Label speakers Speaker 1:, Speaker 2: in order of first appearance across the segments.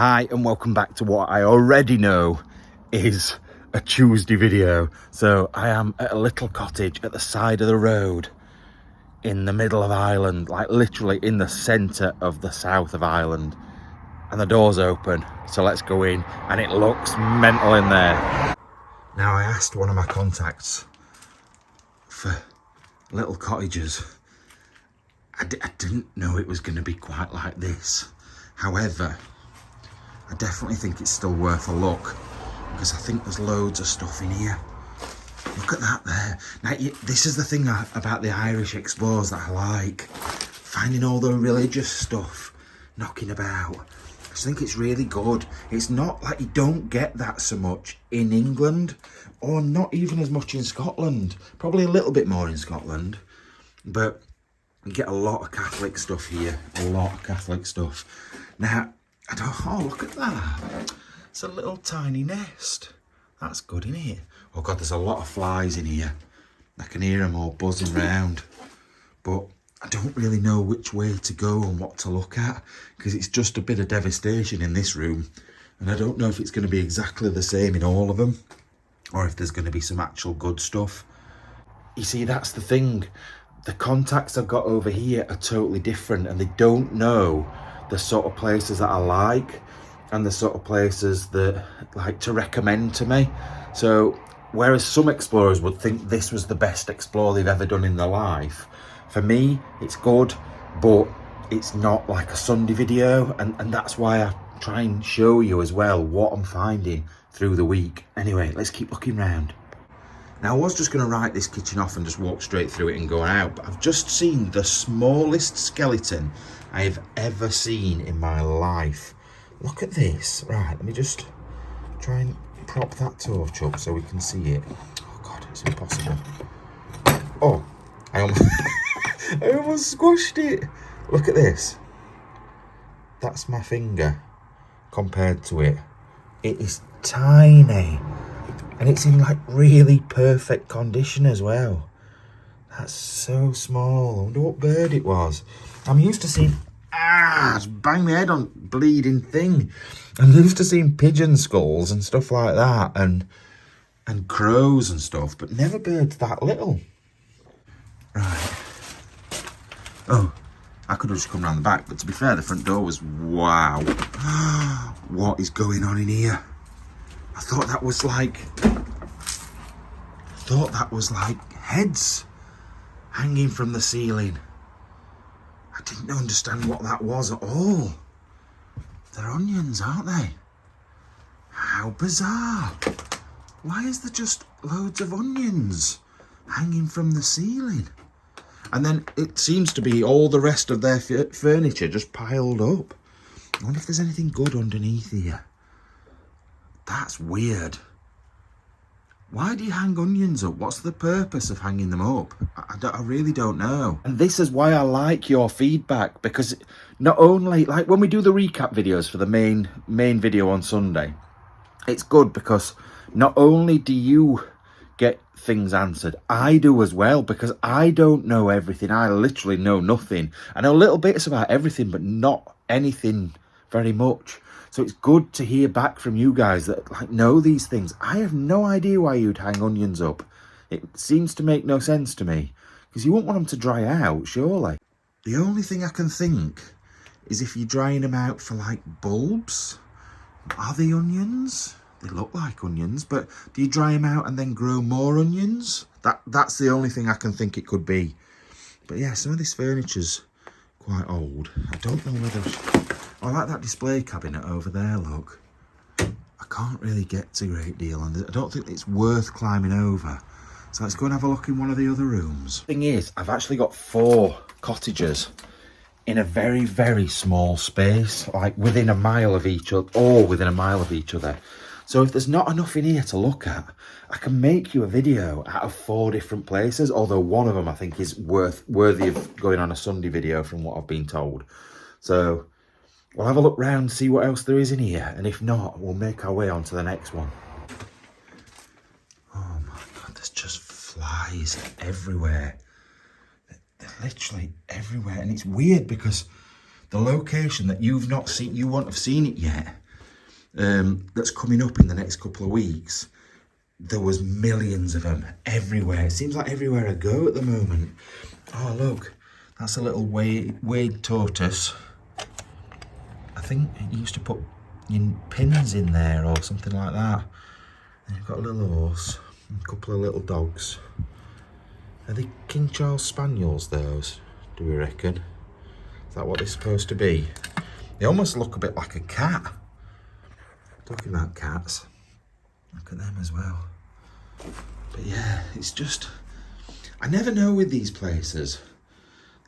Speaker 1: Hi and welcome back to what I already know is a Tuesday video. So I am at a little cottage at the side of the road in the middle of Ireland, like literally in the centre of the south of Ireland. And the door's open, so let's go in, and it looks mental in there. Now I asked one of my contacts for little cottages. I didn't know it was going to be quite like this. However, I definitely think it's still worth a look, because I think there's loads of stuff in here. Look at that there. Now, this is the thing about the Irish explorers that I like. Finding all the religious stuff knocking about. I just think it's really good. It's not like you don't get that so much in England, or not even as much in Scotland. Probably a little bit more in Scotland, but you get a lot of Catholic stuff here. A lot of Catholic stuff. Now, oh, look at that. It's a little tiny nest. That's good, isn't it? Oh God, there's a lot of flies in here. I can hear them all buzzing round. But I don't really know which way to go and what to look at, because it's just a bit of devastation in this room. And I don't know if it's going to be exactly the same in all of them, or if there's going to be some actual good stuff. You see, that's the thing. The contacts I've got over here are totally different, and they don't know the sort of places that I like and the sort of places that like to recommend to me. So whereas some explorers would think this was the best explore they've ever done in their life, for me it's good, but it's not like a Sunday video, and that's why I try and show you as well what I'm finding through the week. Anyway, let's keep looking round. Now, I was just going to write this kitchen off and just walk straight through it and go out, but I've just seen the smallest skeleton I have ever seen in my life. Look at this. Right, let me just try and prop that torch up so we can see it. Oh God, it's impossible. Oh, I almost squashed it. Look at this. That's my finger compared to it. It is tiny. And it's in like really perfect condition as well. That's so small. I wonder what bird it was. I'm used to seeing... just bang my head on bleeding thing. I'm used to seeing pigeon skulls and stuff like that, and crows and stuff, but never birds that little. Right. Oh, I could have just come round the back, but to be fair, the front door was... Wow. What is going on in here? I thought that was like heads hanging from the ceiling. I didn't understand what that was at all. They're onions, aren't they? How bizarre. Why is there just loads of onions hanging from the ceiling? And then it seems to be all the rest of their furniture just piled up. I wonder if there's anything good underneath here. That's weird. Why do you hang onions up? What's the purpose of hanging them up? I really don't know. And this is why I like your feedback, because not only, like when we do the recap videos for the main video on Sunday, it's good because not only do you get things answered, I do as well, because I don't know everything. I literally know nothing. I know little bits about everything, but not anything very much. So it's good to hear back from you guys that like know these things. I have no idea why you'd hang onions up. It seems to make no sense to me, because you won't want them to dry out, surely. The only thing I can think is if you're drying them out for like bulbs. Are they onions? They look like onions, but do you dry them out and then grow more onions? That's the only thing I can think it could be. But yeah, some of this furniture's quite old. I don't know whether... I like that display cabinet over there, look. I can't really get to a great deal, and I don't think it's worth climbing over. So let's go and have a look in one of the other rooms. Thing is, I've actually got 4 cottages in a very, very small space, like within a mile of each other, or within a mile of each other. So if there's not enough in here to look at, I can make you a video out of 4 different places, although one of them I think is worthy of going on a Sunday video from what I've been told. So we'll have a look round, see what else there is in here, and if not, we'll make our way on to the next one. Oh my God, there's just flies everywhere. They're literally everywhere, and it's weird because the location that you've not seen, you won't have seen it yet, that's coming up in the next couple of weeks. There was millions of them everywhere. It seems like everywhere I go at the moment. Oh, look, that's a little Wade tortoise. I think you used to put pins in there or something like that. And you've got a little horse and a couple of little dogs. Are they King Charles Spaniels, those, do we reckon? Is that what they're supposed to be? They almost look a bit like a cat. Talking about cats, look at them as well. But yeah, it's just, I never know with these places.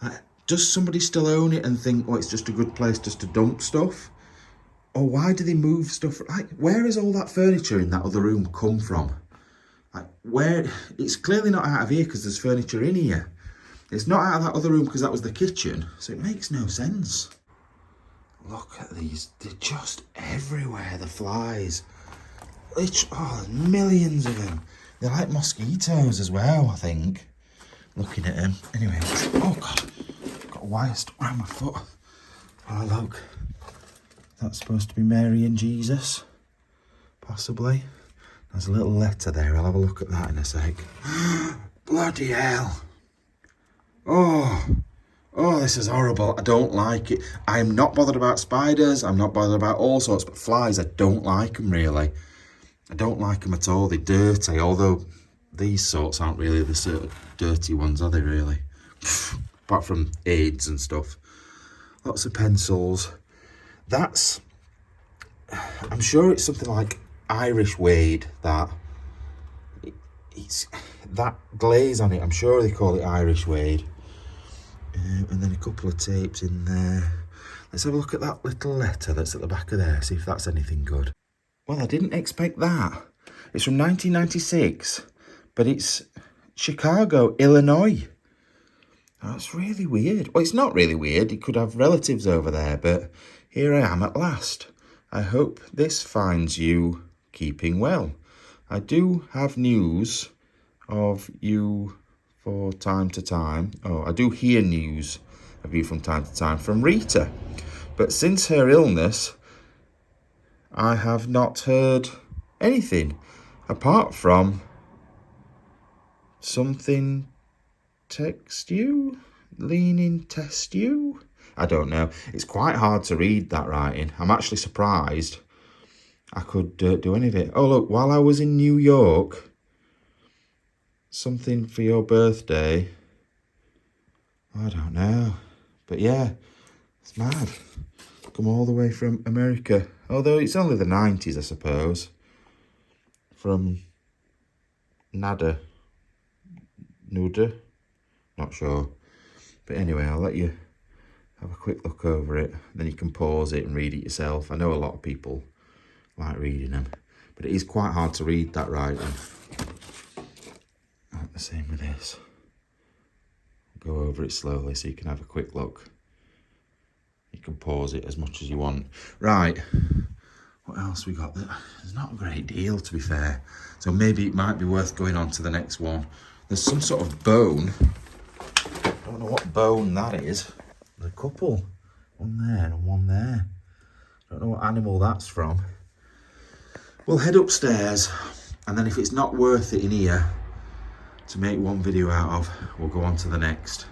Speaker 1: Like, does somebody still own it and think, oh, it's just a good place just to dump stuff? Or why do they move stuff? Like, where has all that furniture in that other room come from? Like, where, it's clearly not out of here because there's furniture in here. It's not out of that other room because that was the kitchen. So it makes no sense. Look at these, they're just everywhere, the flies. Oh, there's millions of them. They're like mosquitoes as well, I think. Looking at them. Anyway, oh God, got a wire stuck around my foot. Oh look, that's supposed to be Mary and Jesus, possibly. There's a little letter there, I'll have a look at that in a sec. Bloody hell. Oh, this is horrible. I don't like it. I'm not bothered about spiders. I'm not bothered about all sorts, but flies, I don't like them really. I don't like them at all. They're dirty, although these sorts aren't really the sort of dirty ones, are they really? Apart from AIDS and stuff. Lots of pencils. That's, I'm sure it's something like Irish Wade, that. It's that glaze on it. I'm sure they call it Irish Wade. And then a couple of tapes in there. Let's have a look at that little letter that's at the back of there, see if that's anything good. Well, I didn't expect that. It's from 1996, but it's Chicago, Illinois. That's really weird. Well, it's not really weird. It could have relatives over there, but here I am at last. I hope this finds you keeping well. I do have news of you for time to time. Oh, I do hear news of you from time to time from Rita. But since her illness, I have not heard anything apart from something text you, leaning test you. I don't know. It's quite hard to read that writing. I'm actually surprised I could do any of it. Oh, look, while I was in New York, something for your birthday. I don't know. But yeah, it's mad. Come all the way from America. Although it's only the 90s, I suppose. From Nuda. Not sure. But anyway, I'll let you have a quick look over it. Then you can pause it and read it yourself. I know a lot of people like reading them. But it is quite hard to read that writing. The same with this. Go over it slowly so you can have a quick look. You can pause it as much as you want. Right, what else we got there? There's not a great deal, to be fair. So maybe it might be worth going on to the next one. There's some sort of bone. I don't know what bone that is. There's a couple. One there and one there. I don't know what animal that's from. We'll head upstairs, and then if it's not worth it in here to make one video out of, we'll go on to the next.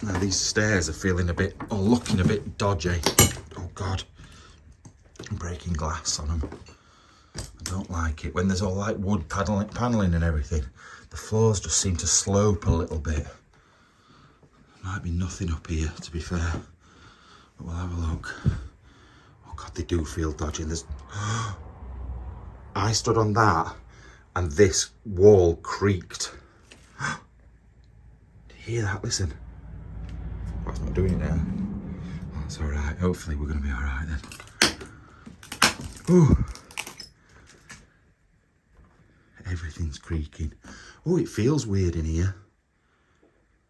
Speaker 1: Now these stairs are feeling a bit, or looking a bit dodgy. Oh God, I'm breaking glass on them. I don't like it. When there's all like wood paneling and everything, the floors just seem to slope a little bit. Might be nothing up here, to be fair, but we'll have a look. Oh God, they do feel dodgy. There's, I stood on that and this wall creaked. Hear that? Listen. Oh, it's not doing it now. Oh, it's all right. Hopefully we're going to be all right then. Ooh. Everything's creaking. Oh, it feels weird in here.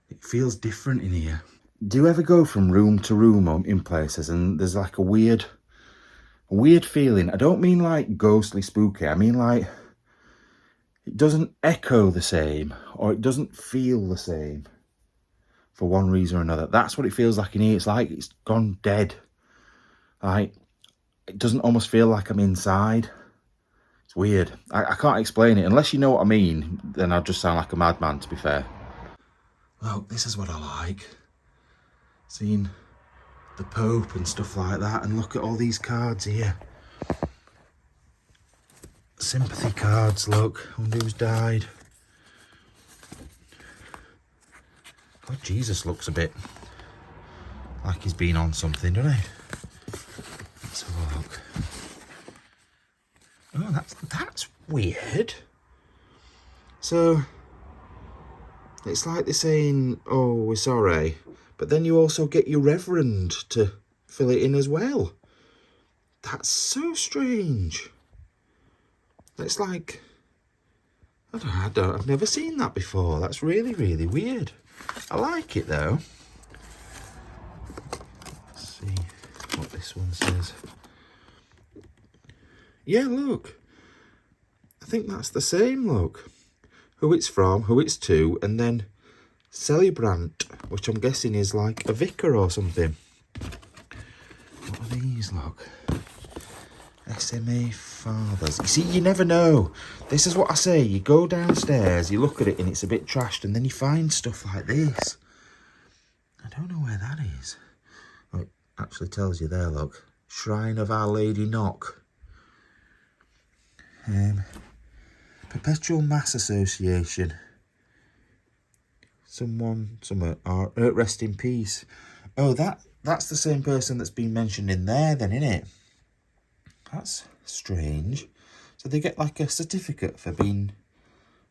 Speaker 1: It feels different in here. Do you ever go from room to room in places and there's like a weird feeling? I don't mean like ghostly spooky. I mean like it doesn't echo the same or it doesn't feel the same. For one reason or another. That's what it feels like in here. It's like it's gone dead. Like, it doesn't almost feel like I'm inside. It's weird. I can't explain it. Unless you know what I mean, then I'll just sound like a madman, to be fair. Look, this is what I like. Seeing the Pope and stuff like that, and look at all these cards here. Sympathy cards, look. I wonder who's died. God, Jesus looks a bit like he's been on something, doesn't he? Let's have a look. Oh, that's weird. So it's like they're saying, oh, we're sorry, but then you also get your reverend to fill it in as well. That's so strange. It's like, I've never seen that before. That's really, really weird. I like it though. Let's see what this one says. Yeah, look. I think that's the same, look. Who it's from, who it's to, and then celebrant, which I'm guessing is like a vicar or something. What are these, look? SMA fathers. You see, you never know. This is what I say. You go downstairs, you look at it and it's a bit trashed, and then you find stuff like this. I don't know where that is. Oh, it actually tells you there, look. Shrine of Our Lady Knock. Perpetual Mass Association. Rest in peace. Oh, that's the same person that's been mentioned in there then, isn't it? That's strange. So they get like a certificate for being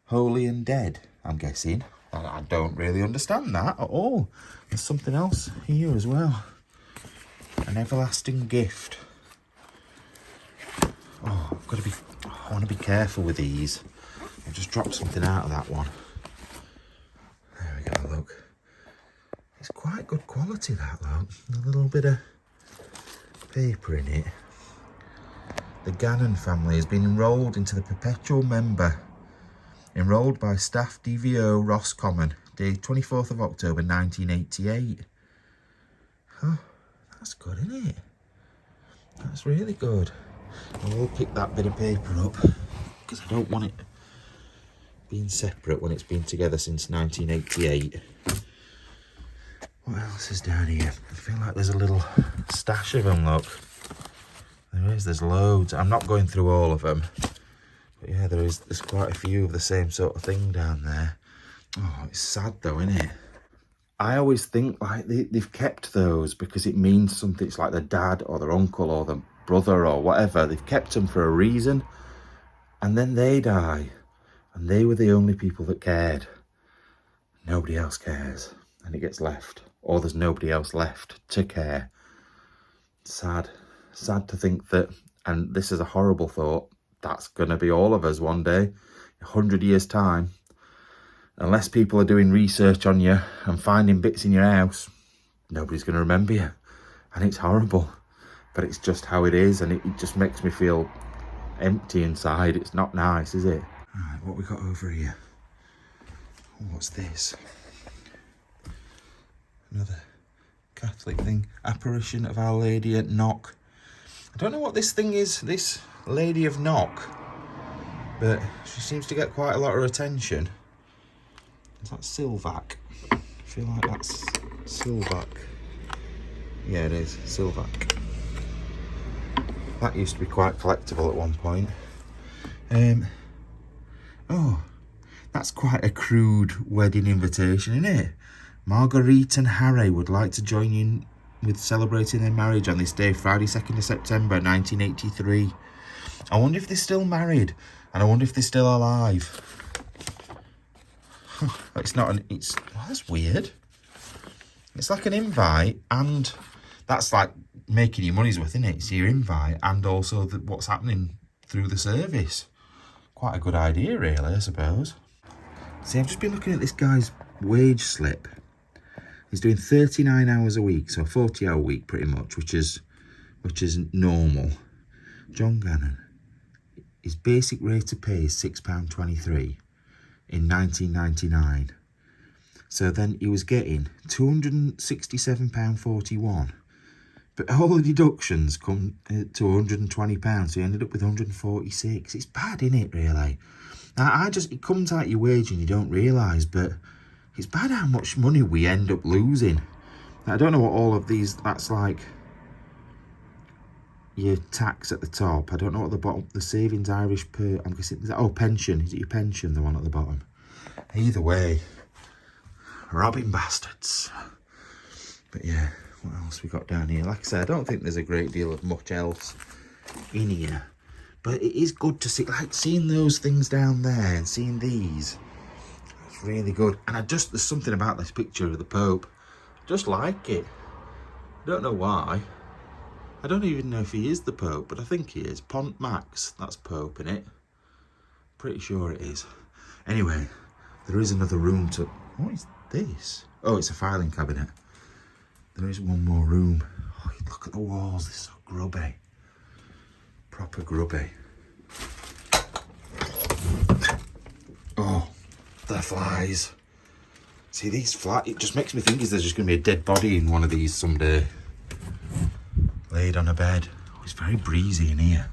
Speaker 1: holy and dead, I'm guessing. I don't really understand that at all. There's something else here as well. An everlasting gift. Oh, I want to be careful with these. I've just dropped something out of that one. There we go, look. It's quite good quality, that, look. A little bit of paper in it. The Gannon family has been enrolled into the perpetual member. Enrolled by Staff DVO Roscommon, dated 24th of October 1988. Oh, that's good, isn't it? That's really good. I will pick that bit of paper up because I don't want it being separate when it's been together since 1988. What else is down here? I feel like there's a little stash of them, look. There's loads. I'm not going through all of them. But yeah, there's quite a few of the same sort of thing down there. Oh, it's sad though, isn't it? I always think like they've kept those because it means something. It's like their dad or their uncle or their brother or whatever. They've kept them for a reason. And then they die. And they were the only people that cared. Nobody else cares. And it gets left. Or there's nobody else left to care. Sad. Sad to think that, and this is a horrible thought, that's going to be all of us one day, 100 years' time. Unless people are doing research on you and finding bits in your house, nobody's going to remember you. And it's horrible. But it's just how it is, and it just makes me feel empty inside. It's not nice, is it? Alright, what we got over here? Oh, what's this? Another Catholic thing. Apparition of Our Lady at Knock. I don't know what this thing is, this Lady of Knock, but she seems to get quite a lot of attention. Is that Silvac? I feel like that's Silvac. Yeah, it is, Silvac. That used to be quite collectible at one point. Oh, that's quite a crude wedding invitation, isn't it? Marguerite and Harry would like to join you with celebrating their marriage on this day, Friday 2nd of September 1983. I wonder if they're still married, and I wonder if they're still alive. It's not an, it's, oh, that's weird. It's like an invite, and that's like making your money's worth, isn't it? It's your invite, and also what's happening through the service. Quite a good idea, really, I suppose. See, I've just been looking at this guy's wage slip. He's doing 39 hours a week, so a 40-hour week pretty much, which is normal. John Gannon, his basic rate of pay is £6.23 in 1999. So then he was getting £267.41 But all the deductions come to £120, so you ended up with 146. It's bad, isn't it, really? Now, it comes out your wage and you don't realise, but it's bad how much money we end up losing. Now, I don't know what all of these, that's like your tax at the top. I don't know what the bottom, the savings Irish per, I'm guessing, is that, oh, pension. Is it your pension, the one at the bottom? Either way, robbing bastards. But yeah, what else we got down here? Like I said, I don't think there's a great deal of much else in here. But it is good to see, like seeing those things down there and seeing these. It's really good. And there's something about this picture of the Pope. I just like it. I don't know why. I don't even know if he is the Pope, but I think he is. Pont Max, that's Pope, in it. Pretty sure it is. Anyway, there is another room to... What is this? Oh, it's a filing cabinet. There is one more room. Oh, look at the walls. They're so grubby. Proper grubby. Oh, the flies. See, these flies... It just makes me think, is there just going to be a dead body in one of these someday? Laid on a bed. Oh, it's very breezy in here.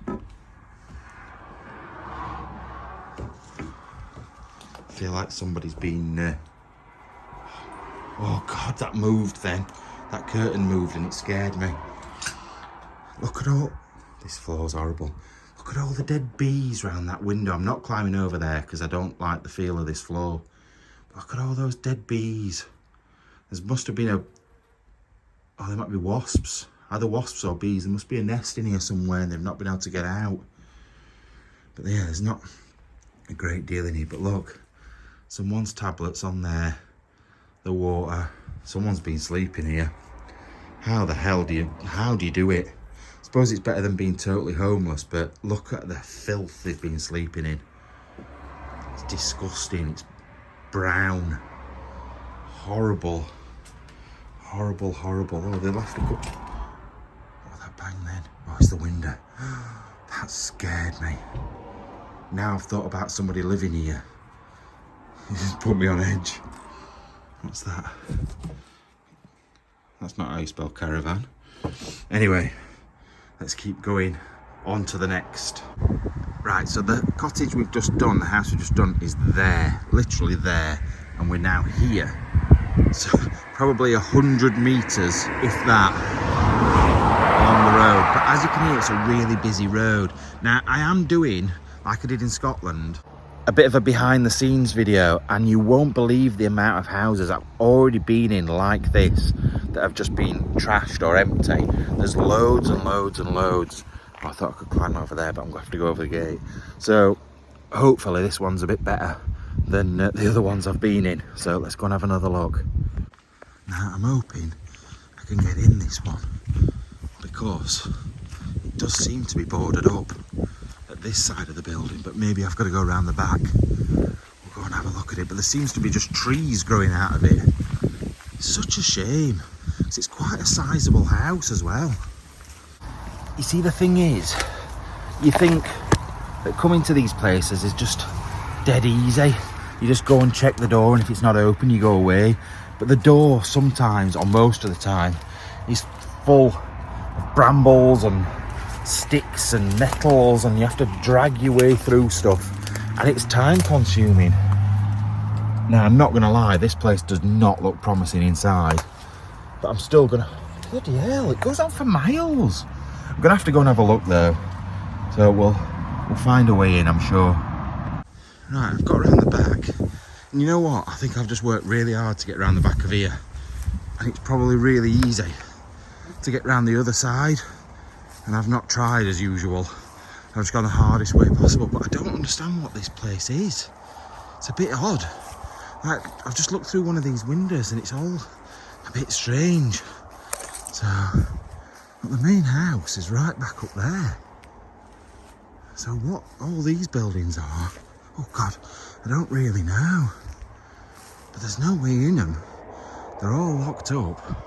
Speaker 1: I feel like somebody's been... Oh God, that moved then. That curtain moved and it scared me. Look at all... This floor's horrible. Look at all the dead bees round that window. I'm not climbing over there because I don't like the feel of this floor. But look at all those dead bees. There must have been a... Oh, there might be wasps. Either wasps or bees. There must be a nest in here somewhere and they've not been able to get out. But yeah, there's not a great deal in here. But look, someone's tablets on there. The water. Someone's been sleeping here. How the hell do you do it? I suppose it's better than being totally homeless, but look at the filth they've been sleeping in. It's disgusting. It's brown. Horrible. Horrible, horrible. Oh, they left a cup. Oh, that bang then. Oh, it's the window. That scared me. Now I've thought about somebody living here. It just put me on edge. What's that? That's not how you spell caravan. Anyway, let's keep going on to the next. Right, so the cottage we've just done, the house we've just done is there, literally there, and we're now here. So probably 100 meters, if that, along the road. But as you can hear, it's a really busy road. Now, I am doing, like I did in Scotland, a bit of a behind the scenes video, and you won't believe the amount of houses I've already been in like this that have just been trashed or empty. There's loads and loads and loads. Oh, I thought I could climb over there, but I'm going to have to go over the gate. So hopefully this one's a bit better than the other ones I've been in. So let's go and have another look. Now I'm hoping I can get in this one because it does seem to be boarded up at this side of the building, but maybe I've got to go around the back. We'll go and have a look at it, but there seems to be just trees growing out of it. It's such a shame, because it's quite a sizable house as well. You see, the thing is, you think that coming to these places is just dead easy. You just go and check the door, and if it's not open, you go away. But the door sometimes, or most of the time, is full of brambles and sticks and nettles, and you have to drag your way through stuff, and it's time consuming. Now, I'm not gonna lie, this place does not look promising inside, but I'm still gonna... Bloody hell, it goes on for miles. I'm gonna have to go and have a look though, so we'll find a way in, I'm sure. Right, I've got around the back, and you know what, I think I've just worked really hard to get around the back of here, and it's probably really easy to get around the other side. And I've not tried as usual. I've just gone the hardest way possible, but I don't understand what this place is. It's a bit odd. Like, I've just looked through one of these windows and it's all a bit strange. So, but the main house is right back up there. So what all these buildings are, oh God, I don't really know. But there's no way in them. They're all locked up.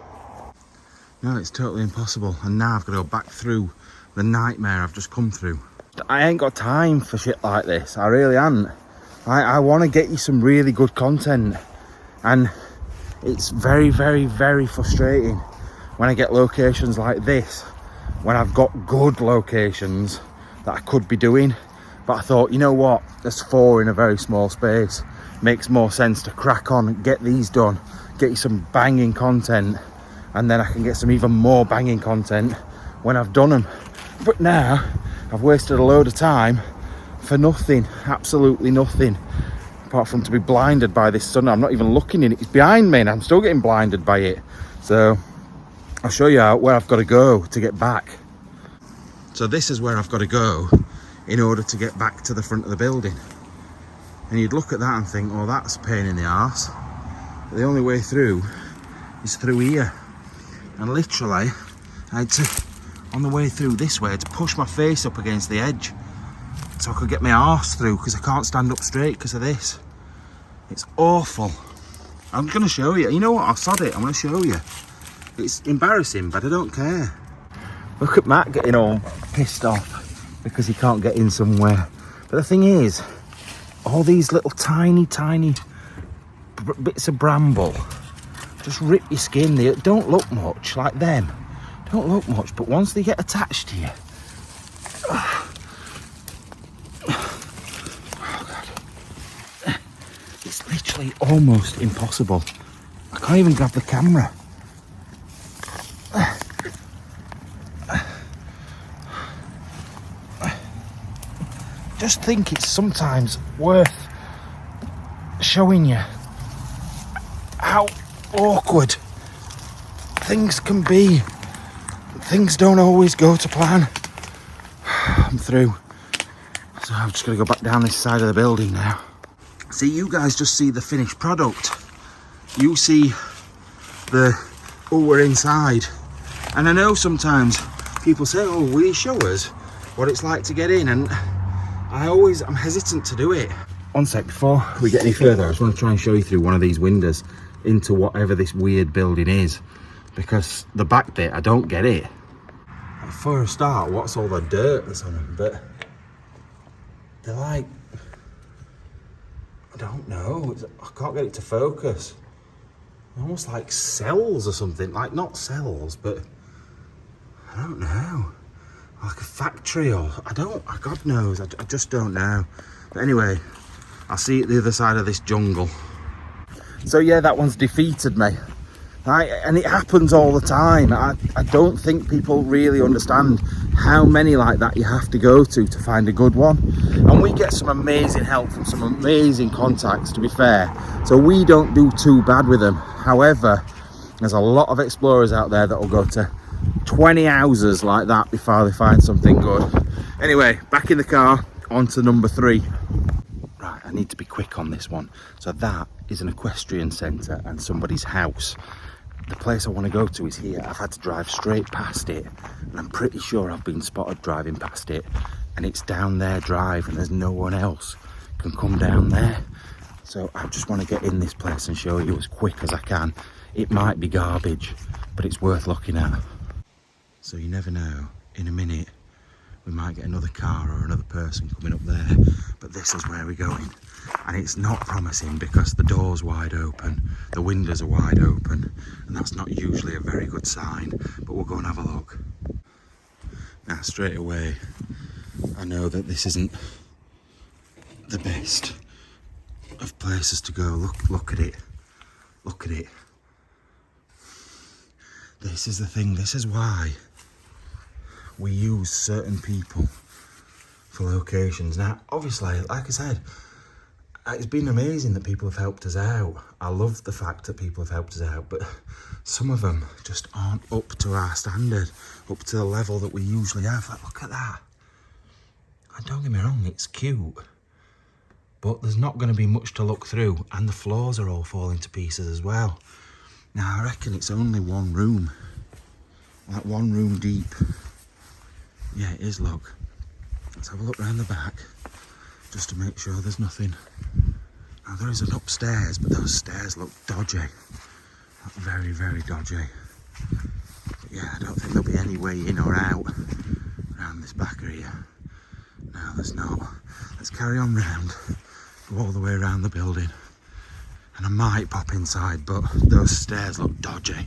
Speaker 1: No, it's totally impossible, and now I've got to go back through the nightmare I've just come through. I ain't got time for shit like this, I really haven't. I want to get you some really good content, and it's very, very, very frustrating when I get locations like this, when I've got good locations that I could be doing, but I thought, you know what, there's 4 in a very small space, makes more sense to crack on and get these done, get you some banging content, and then I can get some even more banging content when I've done them. But now I've wasted a load of time for nothing, absolutely nothing, apart from to be blinded by this sun. I'm not even looking in it, it's behind me and I'm still getting blinded by it. So I'll show you where I've got to go to get back. So this is where I've got to go in order to get back to the front of the building. And you'd look at that and think, oh, that's a pain in the arse. But the only way through is through here. And literally, I had to, on the way through this way, I had to push my face up against the edge so I could get my arse through, because I can't stand up straight because of this. It's awful. I'm going to show you. You know what? I'll sod it. I'm going to show you. It's embarrassing, but I don't care. Look at Matt getting all pissed off because he can't get in somewhere. But the thing is, all these little tiny bits of bramble just rip your skin. They don't look much like them. Don't look much, but once they get attached to you, oh God, it's literally almost impossible. I can't even grab the camera. Just think it's sometimes worth showing you how awkward things can be. Things don't always go to plan. I'm through. So I'm just going to go back down this side of the building now. See, you guys just see the finished product. You see the, oh, we're inside. And I know sometimes people say, oh, will you show us what it's like to get in? And I'm hesitant to do it. One sec, before we get any further, I just want to try and show you through one of these windows into whatever this weird building is, because the back bit, I don't get it. For a start, what's all the dirt that's on them? But they're like, I don't know, I can't get it to focus. Almost like cells or something, like not cells, but I don't know. Like a factory, or God knows, I just don't know. But anyway, I'll see you at the other side of this jungle. So yeah, that one's defeated me. And it happens all the time. I don't think people really understand how many like that you have to go to find a good one. And we get some amazing help from some amazing contacts, to be fair. So we don't do too bad with them. However, there's a lot of explorers out there that will go to 20 houses like that before they find something good. Anyway, back in the car, on to number 3. Right, I need to be quick on this one. So that is an equestrian centre and somebody's house. The place I want to go to is here. I've had to drive straight past it, and I'm pretty sure I've been spotted driving past it, and it's down their drive and there's no one else can come down there. So I just want to get in this place and show you as quick as I can. It might be garbage, but it's worth looking at. So you never know, in a minute we might get another car or another person coming up there, but this is where we're going. And it's not promising because the door's wide open, the windows are wide open, and that's not usually a very good sign, but we'll go and have a look. Now straight away, I know that this isn't the best of places to go. Look at it, look at it. This is the thing, this is why we use certain people for locations. Now, obviously, like I said, it's been amazing that people have helped us out. I love the fact that people have helped us out, but some of them just aren't up to our standard, up to the level that we usually have. Like, look at that. And don't get me wrong, it's cute, but there's not going to be much to look through, and the floors are all falling to pieces as well. Now, I reckon it's only one room, like one room deep. Yeah, it is, look. Let's have a look around the back, just to make sure there's nothing. Now, there is an upstairs, but those stairs look dodgy. Like very, very dodgy. But yeah, I don't think there'll be any way in or out around this back area. No, there's not. Let's carry on round, go all the way around the building. And I might pop inside, but those stairs look dodgy.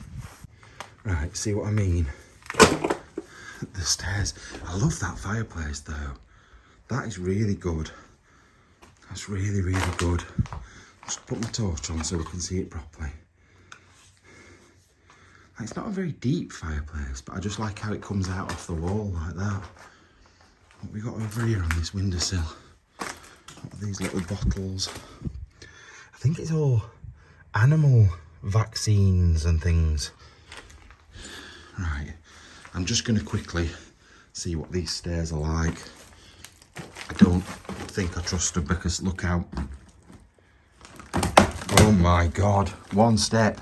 Speaker 1: Right, see what I mean? The stairs. I love that fireplace though. That is really good. That's really, really good. Just put my torch on so we can see it properly. It's not a very deep fireplace, but I just like how it comes out off the wall like that. What we got over here on this windowsill? What are these little bottles? I think it's all animal vaccines and things. Right, I'm just going to quickly see what these stairs are like. I don't think I trust them because look out. Oh my God, one step.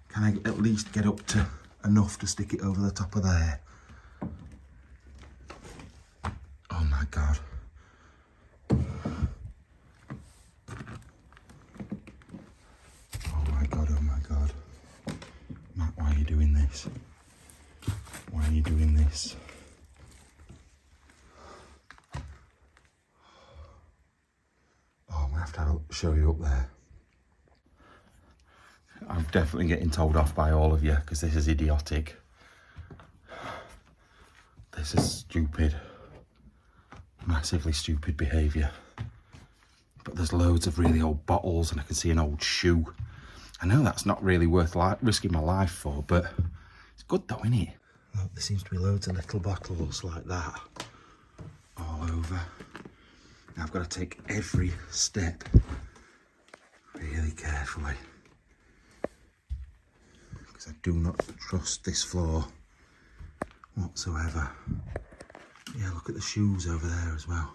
Speaker 1: Can I at least get up to enough to stick it over the top of there? Oh my God. Oh my God, oh my God. Matt, why are you doing this? Why are you doing this? Oh, I'm gonna have to show you up there. I'm definitely getting told off by all of you because this is idiotic. This is stupid. Massively stupid behaviour. But there's loads of really old bottles and I can see an old shoe. I know that's not really worth risking my life for, but it's good though, isn't it? Look, there seems to be loads of little bottles like that all over. Now I've got to take every step really carefully because I do not trust this floor whatsoever. Yeah, look at the shoes over there as well.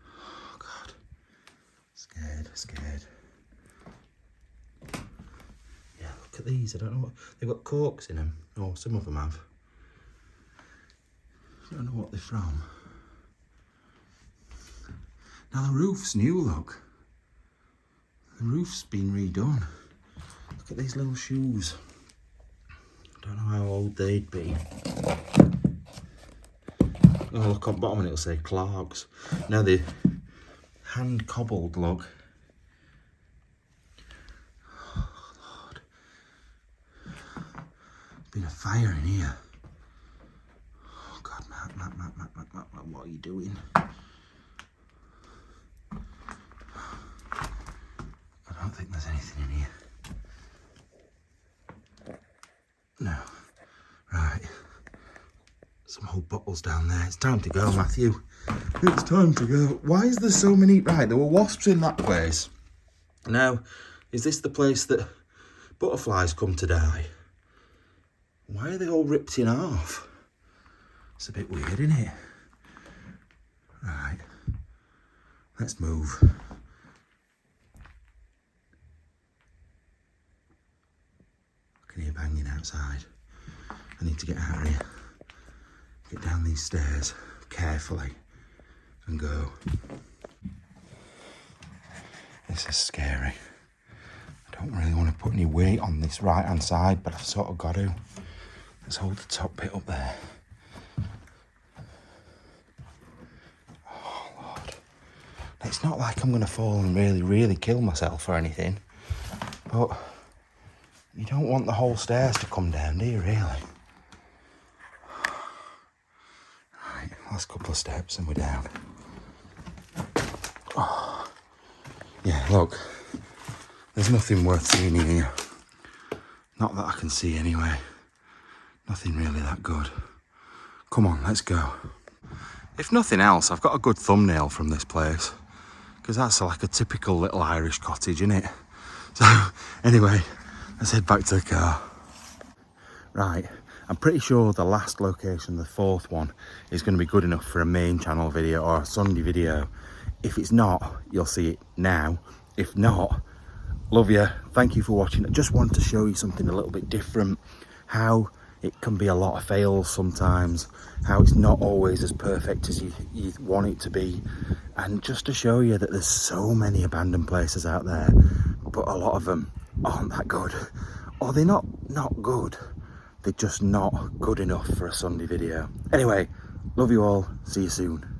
Speaker 1: Oh God, scared. Yeah, look at these. I don't know what they've got. Corks in them. Oh, some of them have. I don't know what they're from. Now the roof's new. Look, the roof's been redone. Look at these little shoes. I don't know how old they'd be. Oh, look on bottom and it'll say Clark's. Now the hand cobbled, look. Oh, Lord. There's been a fire in here. Oh, God, Matt, what are you doing? I don't think there's anything in here. No. Right. Some old bottles down there. It's time to go, Matthew. It's time to go. Why is there so many? Right, there were wasps in that place. Now, is this the place that butterflies come to die? Why are they all ripped in half? It's a bit weird, isn't it? Right. Let's move. I can hear banging outside. I need to get out of here. Get down these stairs carefully and go. This is scary. I don't really want to put any weight on this right hand side, but I've sort of got to. Let's hold the top bit up there. Oh Lord. It's not like I'm going to fall and really kill myself or anything, but you don't want the whole stairs to come down, do you really? Last couple of steps and we're down. Oh. Yeah, look, there's nothing worth seeing in here. Not that I can see anyway. Nothing really that good. Come on, let's go. If nothing else, I've got a good thumbnail from this place because that's like a typical little Irish cottage, isn't it? So anyway, let's head back to the car. Right. I'm pretty sure the last location, the fourth one, is going to be good enough for a main channel video or a Sunday video. If it's not, you'll see it now. If not, love you. Thank you for watching. I just wanted to show you something a little bit different. How it can be a lot of fails sometimes. How it's not always as perfect as you want it to be. And just to show you that there's so many abandoned places out there, but a lot of them aren't that good. Or they're not good. They're just not good enough for a Sunday video. Anyway, love you all. See you soon.